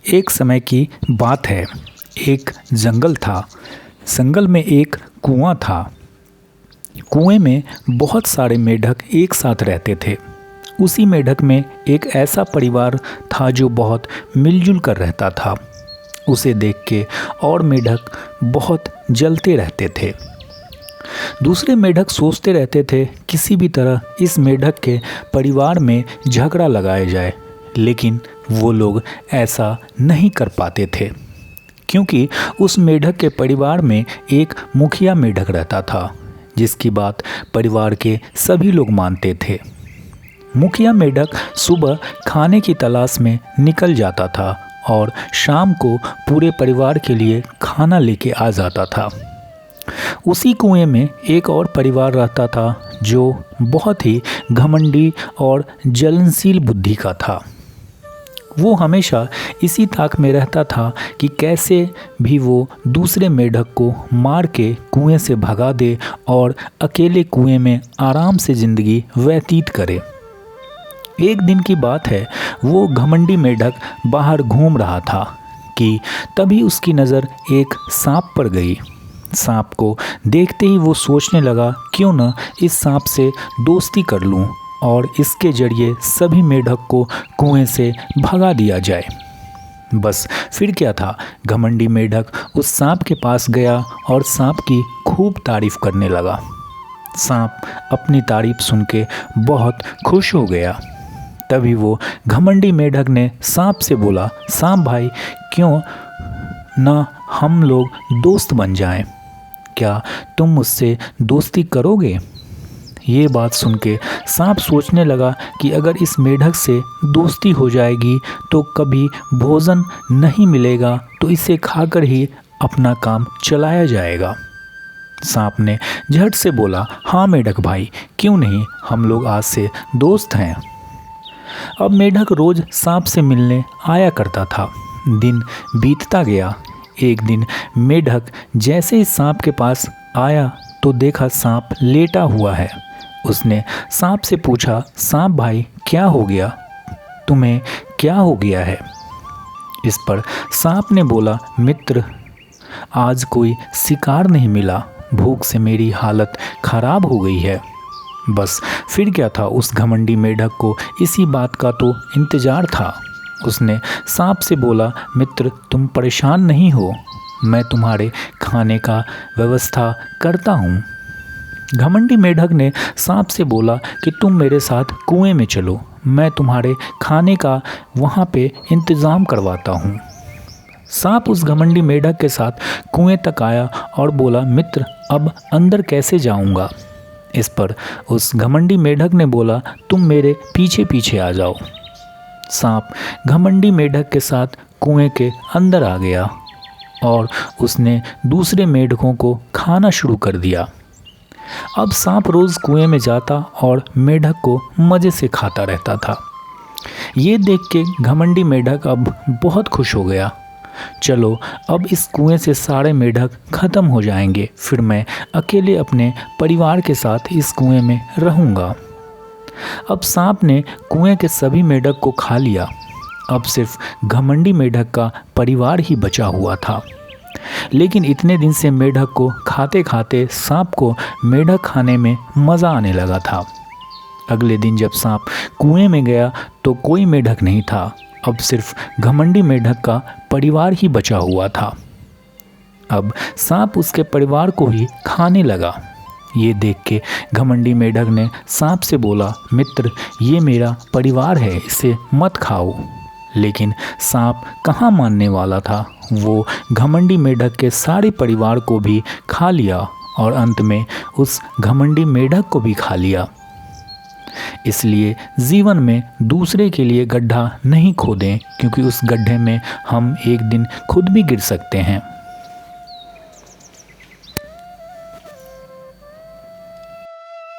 एक समय की बात है। एक जंगल था। जंगल में एक कुआं था। कुएं में बहुत सारे मेंढक एक साथ रहते थे। उसी मेंढक में एक ऐसा परिवार था जो बहुत मिलजुल कर रहता था। उसे देख के और मेंढक बहुत जलते रहते थे। दूसरे मेंढक सोचते रहते थे किसी भी तरह इस मेंढक के परिवार में झगड़ा लगाया जाए, लेकिन वो लोग ऐसा नहीं कर पाते थे क्योंकि उस मेंढक के परिवार में एक मुखिया मेंढक रहता था जिसकी बात परिवार के सभी लोग मानते थे। मुखिया मेंढक सुबह खाने की तलाश में निकल जाता था और शाम को पूरे परिवार के लिए खाना लेके आ जाता था। उसी कुएं में एक और परिवार रहता था जो बहुत ही घमंडी और जलनशील बुद्धि का था। वो हमेशा इसी ताक में रहता था कि कैसे भी वो दूसरे मेंढक को मार के कुएं से भगा दे और अकेले कुएं में आराम से ज़िंदगी व्यतीत करे। एक दिन की बात है, वो घमंडी मेंढक बाहर घूम रहा था कि तभी उसकी नज़र एक सांप पर गई। सांप को देखते ही वो सोचने लगा क्यों न इस सांप से दोस्ती कर लूं और इसके जरिए सभी मेंढक को कुएं से भगा दिया जाए। बस फिर क्या था, घमंडी मेंढक उस सांप के पास गया और सांप की खूब तारीफ करने लगा। सांप अपनी तारीफ सुन के बहुत खुश हो गया। तभी वो घमंडी मेंढक ने सांप से बोला, सांप भाई, क्यों ना हम लोग दोस्त बन जाएं? क्या तुम मुझसे दोस्ती करोगे? ये बात सुन के सांप सोचने लगा कि अगर इस मेंढक से दोस्ती हो जाएगी तो कभी भोजन नहीं मिलेगा, तो इसे खाकर ही अपना काम चलाया जाएगा। सांप ने झट से बोला, हाँ मेंढक भाई, क्यों नहीं, हम लोग आज से दोस्त हैं। अब मेंढक रोज सांप से मिलने आया करता था। दिन बीतता गया। एक दिन मेंढक जैसे ही सांप के पास आया तो देखा सांप लेटा हुआ है। उसने सांप से पूछा, सांप भाई, क्या हो गया? तुम्हें क्या हो गया है? इस पर सांप ने बोला, मित्र, आज कोई शिकार नहीं मिला, भूख से मेरी हालत खराब हो गई है। बस फिर क्या था, उस घमंडी मेंढक को इसी बात का तो इंतजार था। उसने सांप से बोला, मित्र, तुम परेशान नहीं हो, मैं तुम्हारे खाने का व्यवस्था करता हूँ। घमंडी मेंढक ने सांप से बोला कि तुम मेरे साथ कुएं में चलो, मैं तुम्हारे खाने का वहाँ पे इंतज़ाम करवाता हूँ। सांप उस घमंडी मेंढक के साथ कुएं तक आया और बोला, मित्र, अब अंदर कैसे जाऊँगा? इस पर उस घमंडी मेंढक ने बोला, तुम मेरे पीछे पीछे आ जाओ। सांप घमंडी मेंढक के साथ कुएं के अंदर आ गया और उसने दूसरे मेंढकों को खाना शुरू कर दिया। अब सांप रोज़ कुएं में जाता और मेंढक को मज़े से खाता रहता था। ये देख के घमंडी मेंढक अब बहुत खुश हो गया। चलो, अब इस कुएं से सारे मेंढक ख़त्म हो जाएंगे, फिर मैं अकेले अपने परिवार के साथ इस कुएं में रहूँगा। अब सांप ने कुएं के सभी मेंढक को खा लिया। अब सिर्फ घमंडी मेंढक का परिवार ही बचा हुआ था। लेकिन इतने दिन से मेंढक को खाते खाते सांप को मेंढक खाने में मज़ा आने लगा था। अगले दिन जब सांप कुएं में गया तो कोई मेंढक नहीं था। अब सिर्फ घमंडी मेंढक का परिवार ही बचा हुआ था। अब सांप उसके परिवार को ही खाने लगा। ये देख के घमंडी मेंढक ने सांप से बोला, मित्र, ये मेरा परिवार है, इसे मत खाओ। लेकिन सांप कहाँ मानने वाला था। वो घमंडी मेंढक के सारे परिवार को भी खा लिया और अंत में उस घमंडी मेंढक को भी खा लिया। इसलिए जीवन में दूसरे के लिए गड्ढा नहीं खोदें, क्योंकि उस गड्ढे में हम एक दिन खुद भी गिर सकते हैं।